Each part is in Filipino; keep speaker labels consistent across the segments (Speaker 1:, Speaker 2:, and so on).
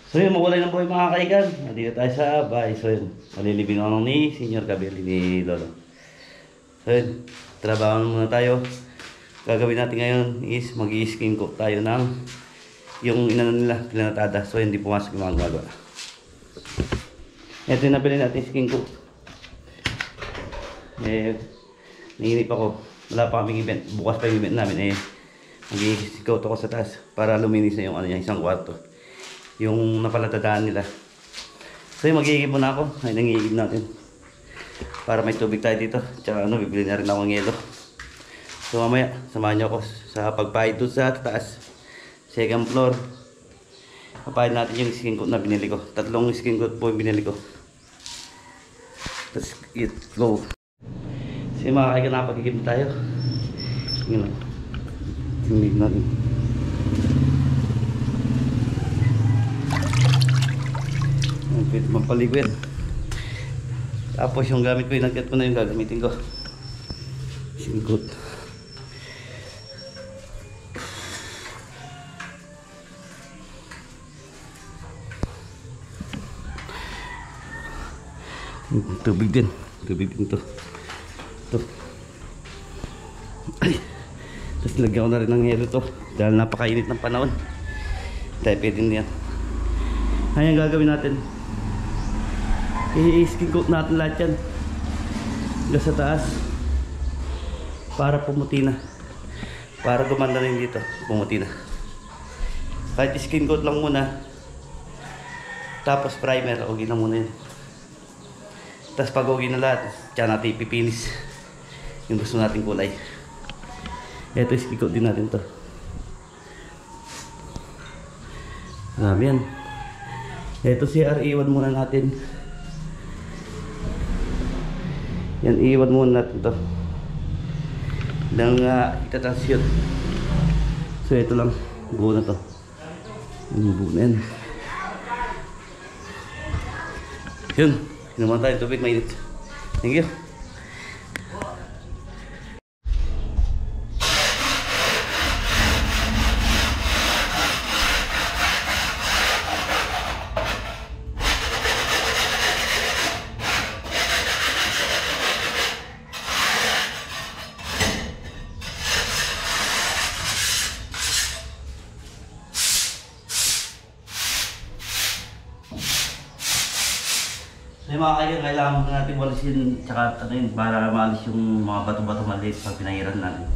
Speaker 1: So yun, mawalay ng buhay mga kaigan. Nandito tayo sa bahay. So yun, malilibing ako ni Senior Cabelli ni Lolo. So yun, trabaho muna tayo. Gagawin natin ngayon is mag-i-skin coat tayo ng yung inano nila, planatada. So hindi pumasok yung mga gagawa. Ito yung nabili natin skin coat. Nainip ako. Wala pa kaming event. Bukas pa yung event namin. Mag-i-skin coat ako sa taas para luminis na yung ano niya, isang kwarto. Yung napalatadaan nila. So yung mag-iigib muna ako. Ay nangiigib natin. Para may tubig tayo dito. Tsaka ano, bibili na rin ako ng yelo. So mamaya, samahan nyo ako sa pagpahid doon sa taas. Second floor. Papahid natin yung skin coat na binili ko. 3 skin coat po yung binili ko. Let's go. So yung mga kaigan na pag-igib tayo. Yun lang. Tingnig natin. Mapaligwin. Tapos yung gamit ko, inagkat ko na yung gagamitin ko. Singkot. Tubig din. Tubig din to. Ito. Ay. Tapos lagyan ko na rin ng yelo to. Dahil napakainit ng panahon. Tayo pwede niyan. Ayan gagawin natin. I-skin coat natin lahat yan hanggang sa taas para pumuti na, para gumanda na dito, pumuti na. Kahit skin coat lang muna, tapos primer, okay na muna yun. Tapos pag okay na lahat, tsaka natin ipipinis yung gusto nating kulay. Ito skin coat din natin to. Marami yan. Ito si iwan muna natin. Yan, iwan muna natin to ng itatransyon. So ito lang, buo na to. Yung buo na yan. Yun, inuman tayo tubig, mainit. Thank you. So yung mga kaigan, kailangan muna natin walisin tsaka ano yun, para maalis yung mga bato-bato maliit pag pinahiran natin.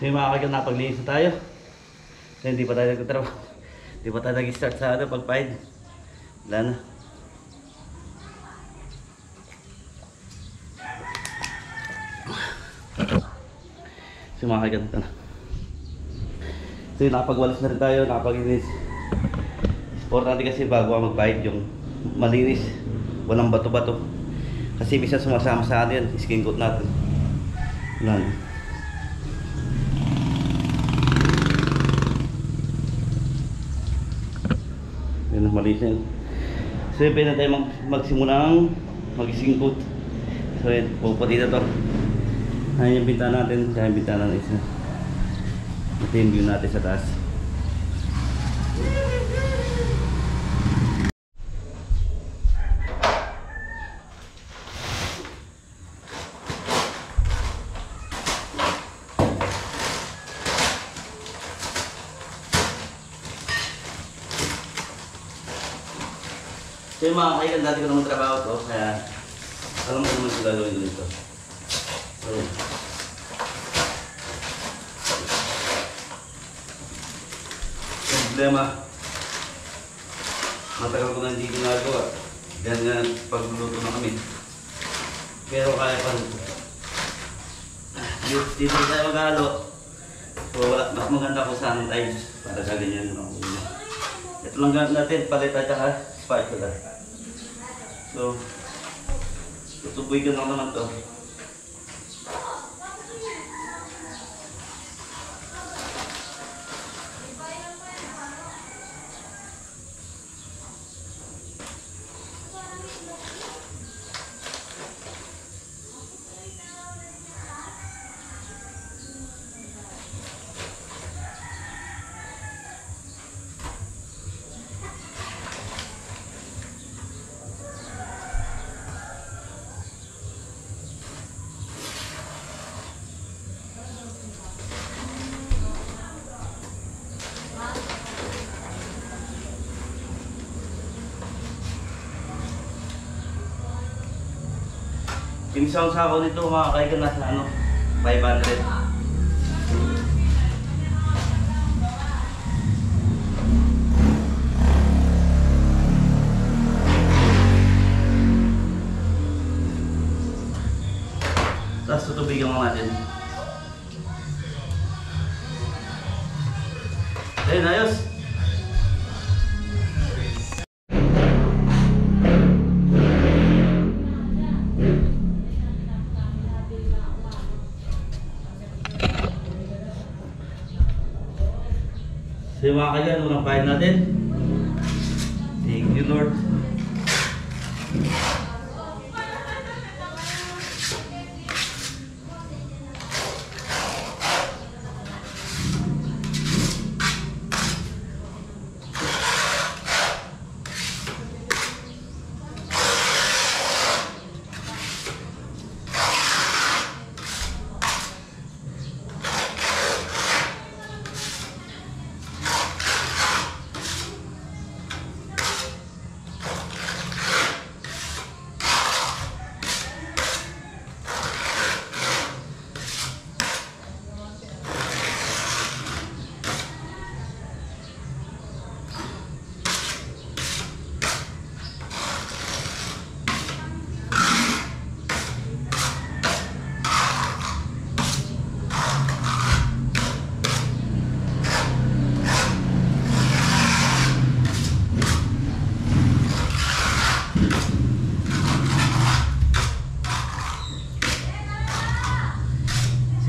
Speaker 1: So yung mga kaigan, napaglinis na tayo. So hindi pa tayo nagtatrabaho. Hindi pa tayo nag-start sa pagpahid. Wala na. So mga kaigan, ito na. So yung nakapagwalis na rin tayo, nakapaglinis. Importante kasi bago ka magpahid yung malinis, walang bato-bato. Kasi bisa sumasama sa atin yan, skin coat natin. Wala na. Yan na, malinis yan. So yun, pwede na tayo magsimula ng mag-skin coat. So yun, puputi na to. Ayan yung bintana natin, kaya yung bintana na isa. Ito yung view natin sa taas. So yung mga kaigan, dati ko naman trabaho to, kaya alam ko naman ito gagawin ko nito. So, problema, matagal ko na hindi ginagawa. Ganyan pagluluto na kami. Pero kaya pa rin. Dito tayo mag-halo. So mas maganda ko sa times para sa ganyan. Ito lang gamit natin, palit at saka spatula. So, tutuboy ko lang naman to. Yung isang sako nito mga kaigan nasa 500. Tapos tutubigan mo natin. Ayun, ayos! So yung mga kaigan, unang pahid natin. Thank you Lord.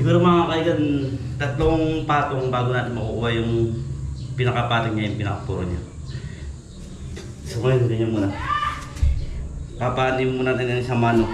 Speaker 1: Siguro mga kaigan, 3 patong bago natin makukuha yung pinakapating niya, yung pinakapuro niya. So ngayon, ganyan muna. Papaanin muna natin sa mano.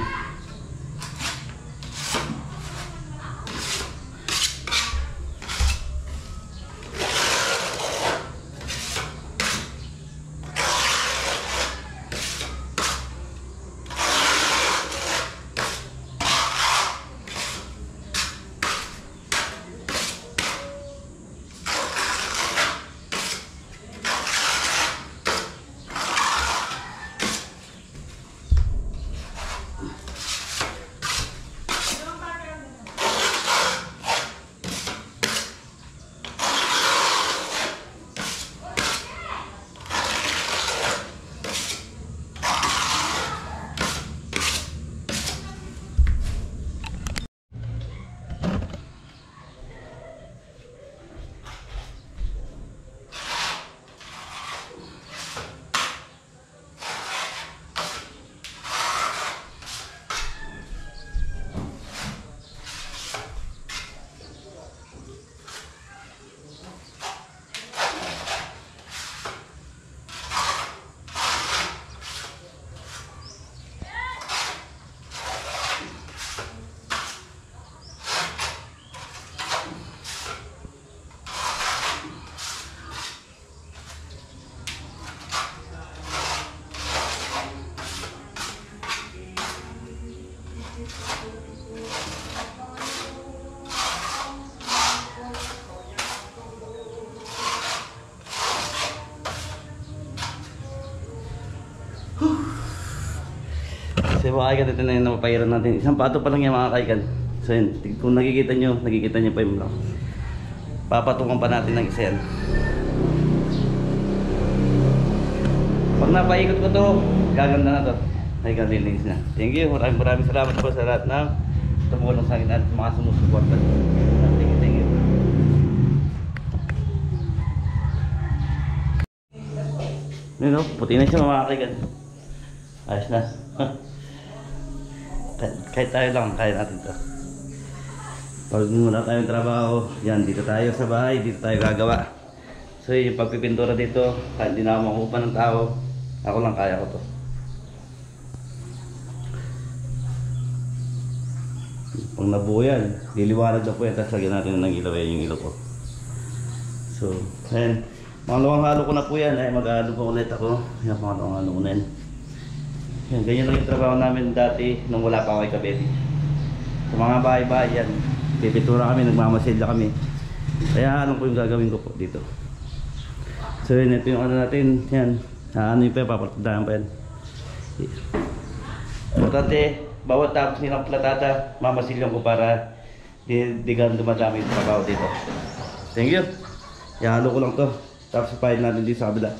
Speaker 1: So yung mga kaigan, ito na yung napapairan natin. Isang pato pa lang yung mga kaigan. So yun, kung nakikita nyo pa yung block. Papatungan pa natin ng isa yan. Pag napaikot ko to, gaganda na to. Ay, kalilinis na. Thank you. Maraming salamat po sa lahat ng tumulong sa akin at mga sumusuportan. Thank you. Yun o, puti na siya mga kaigan. Ayos na. Kahit tayo lang, kaya natin to. Pag muna tayong trabaho, yan, dito tayo sa bahay, dito tayo gagawa. So yung pagpipintura dito, kahit di na ako makuha ng tao, ako lang kaya ko to. Pag nabuo yan, liliwanag na po yan, tapos lagyan natin ng ilaw, yung ilaw ko. So, ayan. Pangalawang halo ko na po yan, ay mag-halo po ulit ako. Yan, pangalawang halo ko na yan. Yan, ganyan lang yung trabaho namin dati nung wala pa ako kay Kabebe. Sa mga bahay-bahay yan, pipitura kami, nagmamasilya kami. Kaya alam ko yung gagawin ko po dito. So yun, ito yung ano natin, yan. Ano yung papapagdahan pa yan. Importante, bawat tapos nilang platata, mamasilyan ko para di ganun dumadami yung trabaho dito. Thank you. Ihalo ko lang to. Tapos ipahin natin dito sa kabila.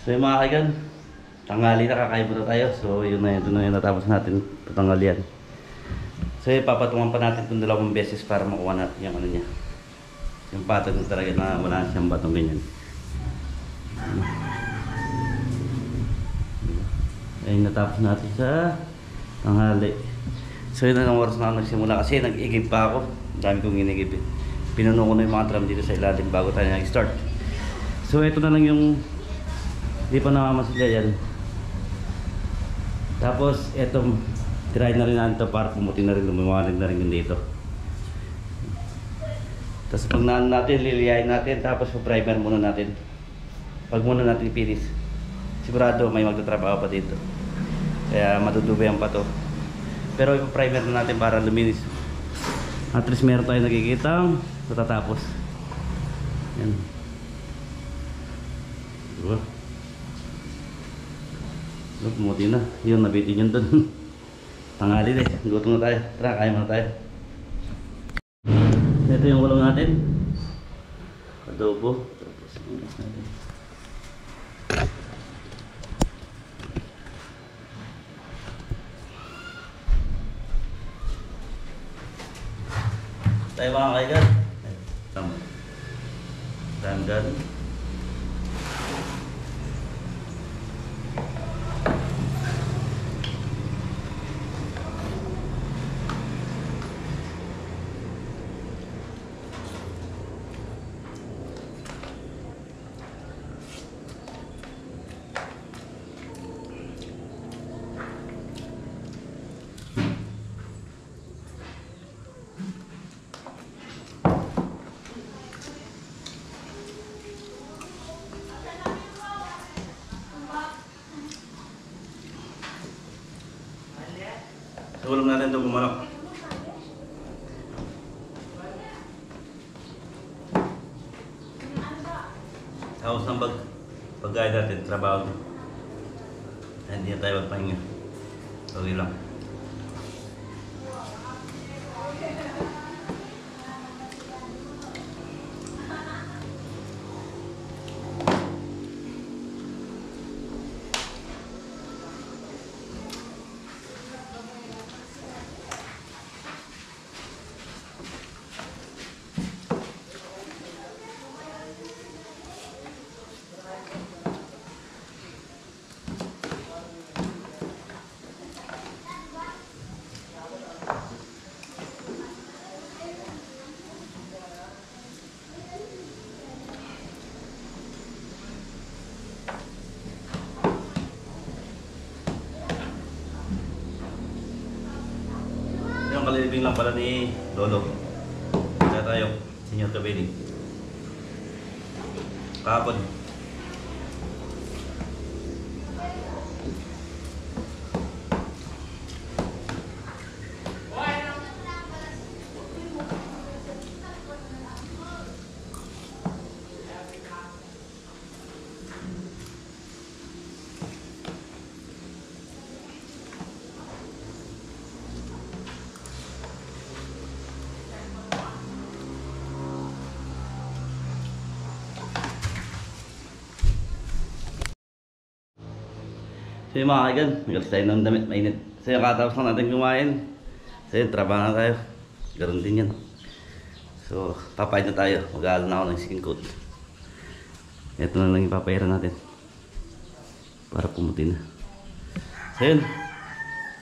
Speaker 1: So yung mga kaigan, tanghali na, kakain muna tayo. So yun na yun natapos natin patanghalian. So papatungan pa natin itong 2 beses para makuha natin yung ano niya. Yung patag na talaga na wala siyang batong ganyan. Ayun, natapos natin sa tanghali. So yun na ng oras na ako nagsimula kasi nag-igib pa ako. Dami kong inigib. Pinuno ko na yung mga drum dito sa ilalim bago tayo nag-start. So ito na lang yung hindi pa namamasilya yan. Tapos etong try na rin natin ito para pumuti na rin, lumiwanag na rin yung dito. Tapos pag naan natin, liliyain natin, tapos primer muna natin. Pag muna natin ipinis, sigurado may magtatrabaho pa dito. Kaya madudubayan pa to. Pero ipa-primer na natin para luminis. At least meron tayo nakikitang matatapos. Yan. Diba? Pumuti na. Yun, nabitin yun dun. Tanghali eh. Gutom na tayo. Tara, kaya muna tayo. Ito yung ulam natin. Adobo. Tayo mga kaigan. Tanggal. Tulong natin ito bumanok. Tapos ng pagkain natin, trabaho. Hindi na tayo magpahinga. Okay lang. Yung kalilibing lang pala ni Lolo. Kaya tayo, Senyor Tobeli. Kahapon. So yung mga kaigan, magalas tayo ng damit, mainit. So yung katapos lang natin kumain. So yun, trabaho na tayo. Garon din yan. So, papayad na tayo. Mag-aaral na ako ng skin coat. Ito na lang ipapayaran natin. Para pumuti na. So yun,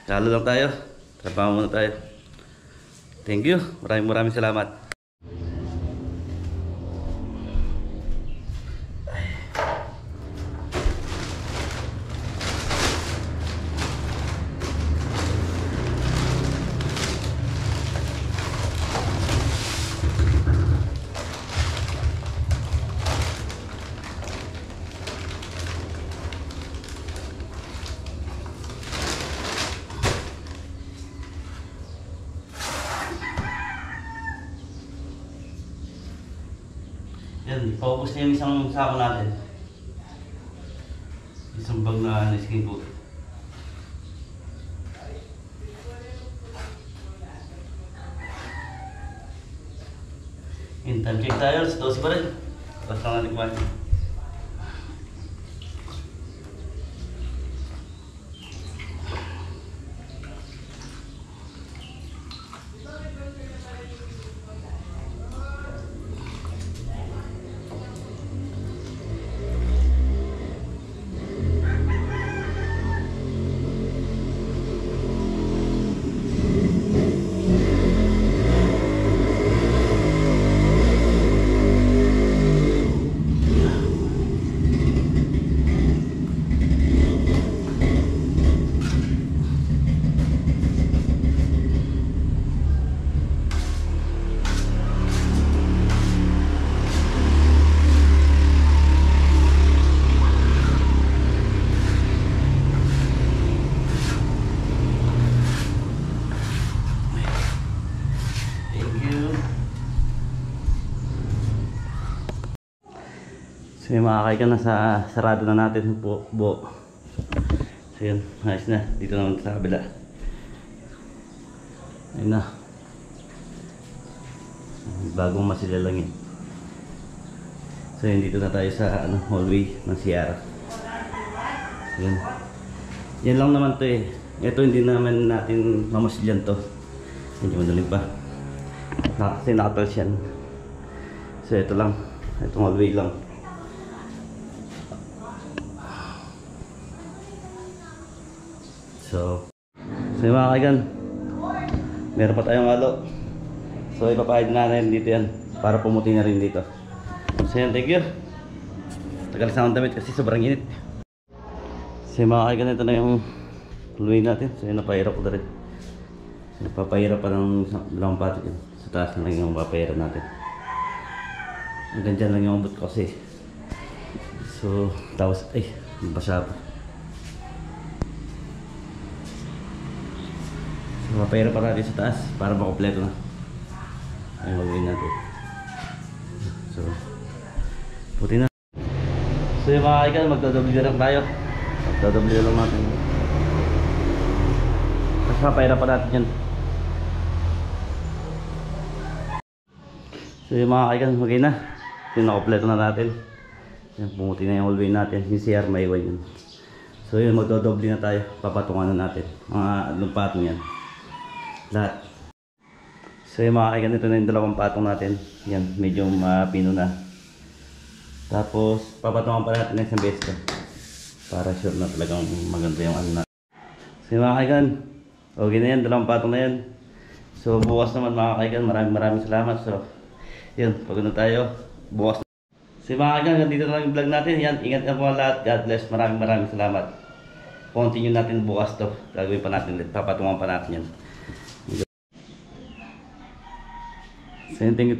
Speaker 1: kalo lang tayo. Trabaho muna tayo. Thank you. Maraming salamat. Yan, paubos na yung isang sako natin. Isang bag na skin coat. Yan, time check tayo. 12 pa rin. Tapos lang natin kumain. So yung mga kaigan, nasa sarado na natin po buo. So yun, ayos na. Dito naman sa kabila. Ayun na. Bagong masila lang yun. So yun, dito na tayo sa hallway ng CR. So yun. Yan lang naman to eh. Ito hindi naman natin mamasilyan to. Hindi madaling pa. Kasi nakatals yan. So ito lang. Itong hallway lang. So yung mga kaigan, meron pa tayong halo. So ipapahid na natin dito yan para pumuti na rin dito. So yan, thank you. Tagal sa akong damit kasi sobrang init. So yung mga kaigan, ito na yung hallway natin. So yun, napahirap ko na rin. So napapahirap pa ng dalawang patik yun. Sa taas na lang yung mapahirap natin. Hanggang dyan lang yung abot ko kasi. So tapos, ay, basa pa. So mapahirap pa natin sa taas para makompleto na ay gagawin natin. So puti na. So yung mga kaigan, magdodobli lang tayo. Magdodobli lang natin. Tapos mapahirap pa natin yan. So yung mga kaigan, okay na. Yung nakompleto na natin. Yan, pumuti na yung hallway natin. Yung CR may iwan yun. So yun, magdodobli na tayo. Papatungan na natin mga patong yan lahat. So yung mga kaigan, ito na yung dalawang patong natin. Yan, medyo mapino na. Tapos papatungan pa natin ng isang beses ko para sure na talagang maganda yung natin. So yung mga kaigan, okay na yan, dalawang patong na yan. So bukas naman mga kaigan, maraming salamat. So yun, pagod na tayo. Bukas na. So yung mga kaigan, dito na lang yung vlog natin. Yan, ingat na po lahat. God bless, maraming salamat. Continue natin bukas to. Gagawin pa natin ulit, papatungan pa natin yan. So thank you.